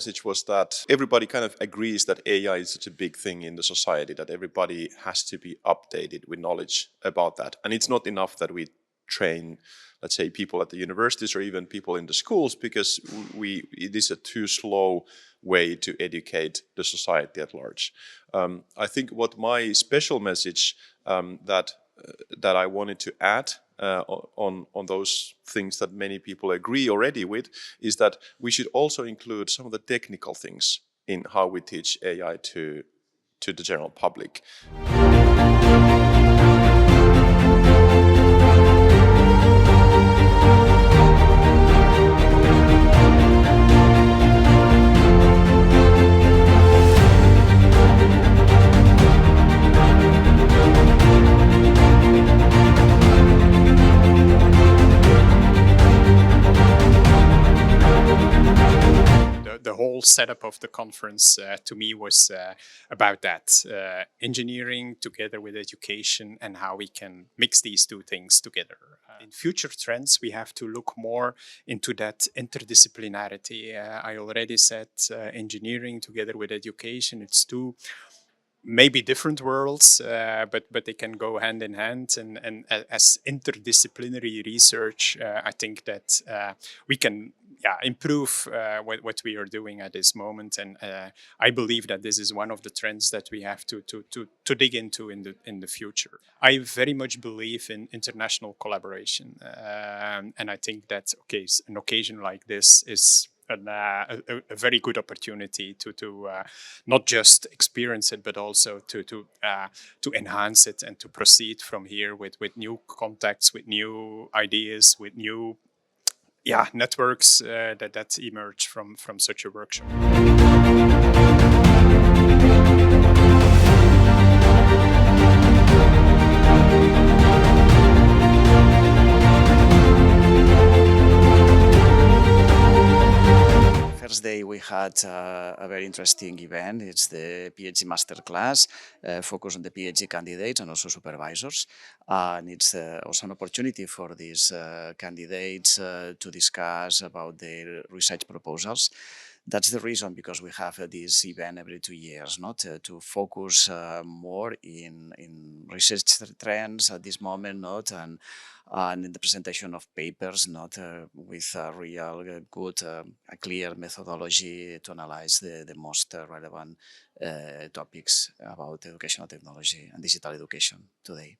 message was that everybody kind of agrees that AI is such a big thing in the society that everybody has to be updated with knowledge about that. And it's not enough that we train, let's say, people at the universities or even people in the schools, because it is a too slow way to educate the society at large. I think what my special message that I wanted to add on those things that many people agree already with is that we should also include some of the technical things in how we teach AI to the general public. The whole setup of the conference to me was about that, engineering together with education and how we can mix these two things together. In future trends, we have to look more into that interdisciplinarity. I already said engineering together with education, it's two maybe different worlds, but they can go hand in hand. And as interdisciplinary research, I think that we can improve what we are doing at this moment. And I believe that this is one of the trends that we have to dig into in the future. I very much believe in international collaboration. And I think that, an occasion like this is a very good opportunity to not just experience it, but also to enhance it and to proceed from here with new contacts, with new ideas, with new networks that emerge from such a workshop. First day we had a very interesting event. It's the PhD Masterclass, focused on the PhD candidates and also supervisors. And it's also an opportunity for these candidates to discuss about their research proposals. That's the reason, because we have this event every 2 years, to focus more in research trends at this moment, and in the presentation of papers, with a real good, a clear methodology to analyze the most relevant topics about educational technology and digital education today.